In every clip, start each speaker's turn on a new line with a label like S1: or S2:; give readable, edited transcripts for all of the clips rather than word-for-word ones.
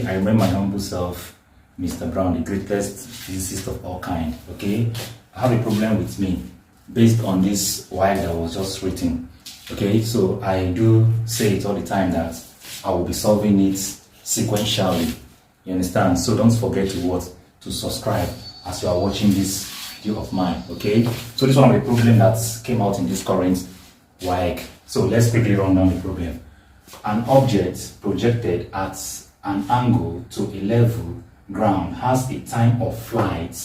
S1: I remember my humble self, Mr. Brown, the greatest physicist of all kind. Okay, I have a problem with me based on this waec that was just written. Okay, so I do say it all the time that I will be solving it sequentially. You understand? So don't forget to subscribe as you are watching this video of mine. Okay, so this one of the problem that came out in this current waec. So let's quickly run down the problem. An object projected at an angle to a level ground has a time of flight,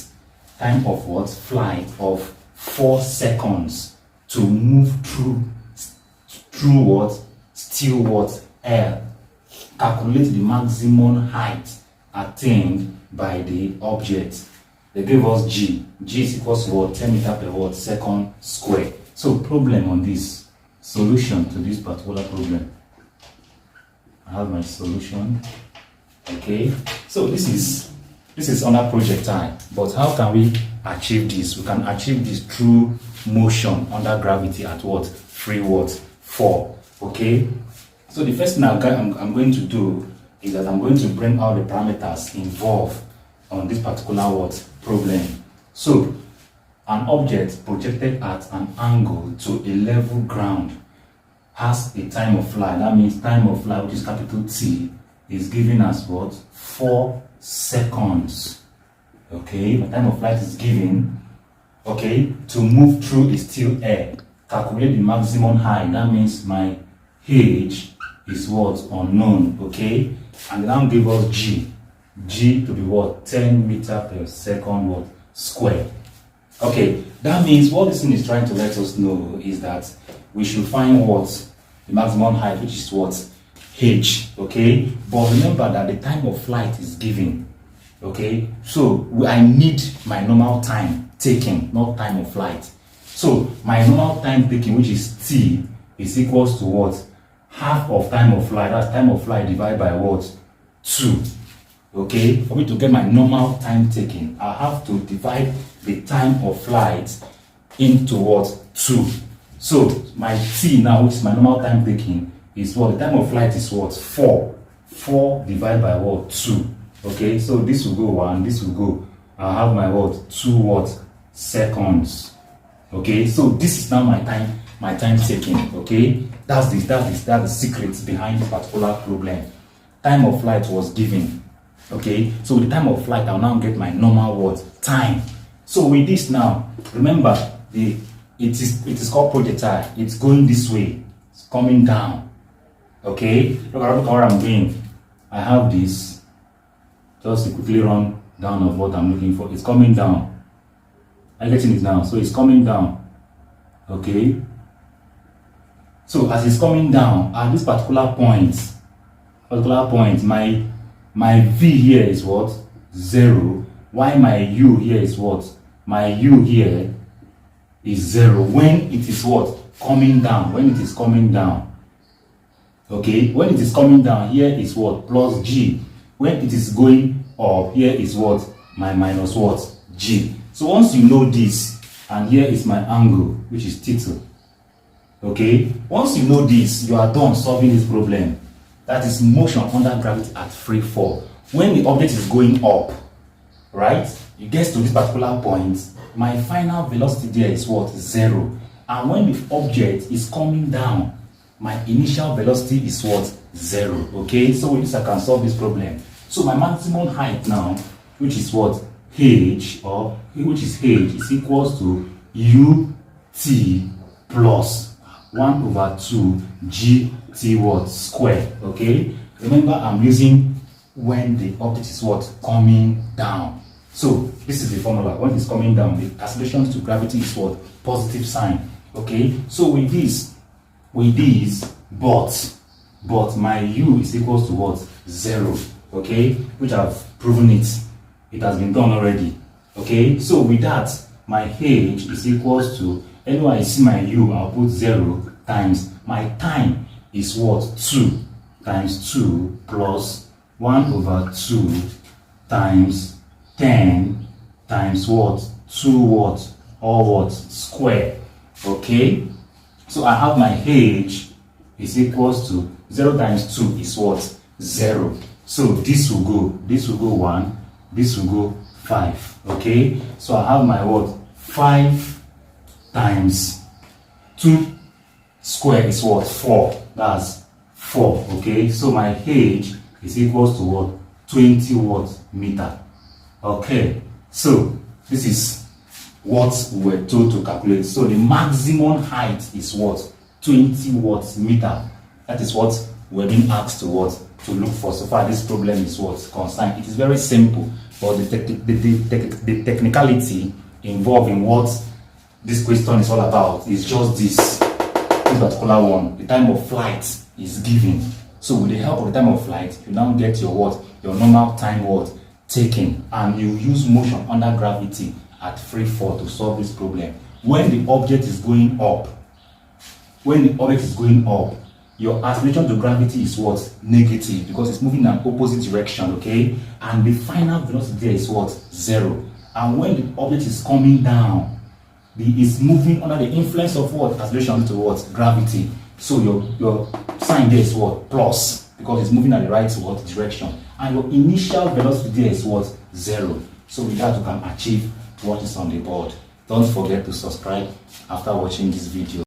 S1: flight of 4 seconds to move through still air. Calculate the maximum height attained by the object. They gave us g is equals to 10 meter per second square. So problem on this, solution to this particular problem. I have my solution. Okay, so this is under projectile, but how can we achieve this? We can achieve this through motion under gravity at free 4. Okay, so the first thing I'm going to do is that I'm going to bring out the parameters involved on this particular problem. So an object projected at an angle to a level ground has a time of flight. That means time of flight, which is capital T, is given as 4 seconds. Okay, my time of flight is given. Okay, to move through a still air. Calculate the maximum height. That means my h is unknown. Okay, and now give us g to be 10 meter per second square. Okay, that means what this thing is trying to let us know is that we should find the maximum height, which is h. Okay, but remember that the time of flight is given. Okay, so I need my normal time taken, not time of flight. So my normal time taken, which is t, is equals to half of time of flight. That's time of flight divided by 2. Okay, for me to get my normal time taken, I have to divide the time of flight into 2. So my t now, which is my normal time taken, is the time of flight is 4. 4 divided by 2. Okay, so this will go 1, this will go. I have my 2 seconds. Okay, so this is now my time taken. Okay, that's the secret behind this particular problem. Time of flight was given. Okay, so with the time of flight, I'll now get my normal time. So with this now, remember it is called projectile. It's going this way. It's coming down. Okay, look at what I'm doing. I have this. Just to quickly run down of what I'm looking for. It's coming down. I'm getting it now. So it's coming down. Okay. So as it's coming down, at this particular point, my v here is 0. Why my u here is my u here is 0 when it is coming down. When it is coming down. Okay, when it is coming down, here is plus g. When it is going up, here is my minus g. So once you know this, and here is my angle, which is theta. Okay, once you know this, you are done solving this problem. That is motion under gravity at free fall. When the object is going up, right, it gets to this particular point, my final velocity there is 0. And when the object is coming down, my initial velocity is 0. Okay, so with this I can solve this problem. So my maximum height now, which is h, or which is h, is equals to ut plus 1/2 gt square. Okay, remember I'm using when the object is coming down. So this is the formula. When it's coming down, the acceleration to gravity is positive sign. Okay, so with this, but my u is equals to 0. Okay, which I've proven it has been done already. Okay, so with that, my h is equals to, anyway I see my u, I'll put 0 times my time is 2 times 2 plus 1/2 times 10 times 2 or square. Okay, so I have my h is equals to 0 times 2 is 0. So this will go 1, this will go 5. Okay, so I have my what? 5 times 2 square is what? 4. That's 4. Okay, so my age is equals to what? 20 what? Meter. Okay, so this is what we were told to calculate. So the maximum height is what? 20 what? Meter. That is what we're being asked to what? To look for. So far this problem is what? Concerned. It is very simple, but the technicality involved in what this question is all about is just this particular one. The time of flight is given. So with the help of the time of flight, you now get your what? Your normal time what? Taken, and you use motion under gravity at free fall to solve this problem. When the object is going up, your acceleration to gravity is what? Negative, because it's moving in an opposite direction, okay? And the final velocity there is what? 0. And when the object is coming down, it's moving under the influence of what? Acceleration to what? Gravity. So your sign there is what? Plus, because it's moving at the right what? Direction. And your initial velocity there is what? 0. So with that you can achieve what is on the board. Don't forget to subscribe after watching this video.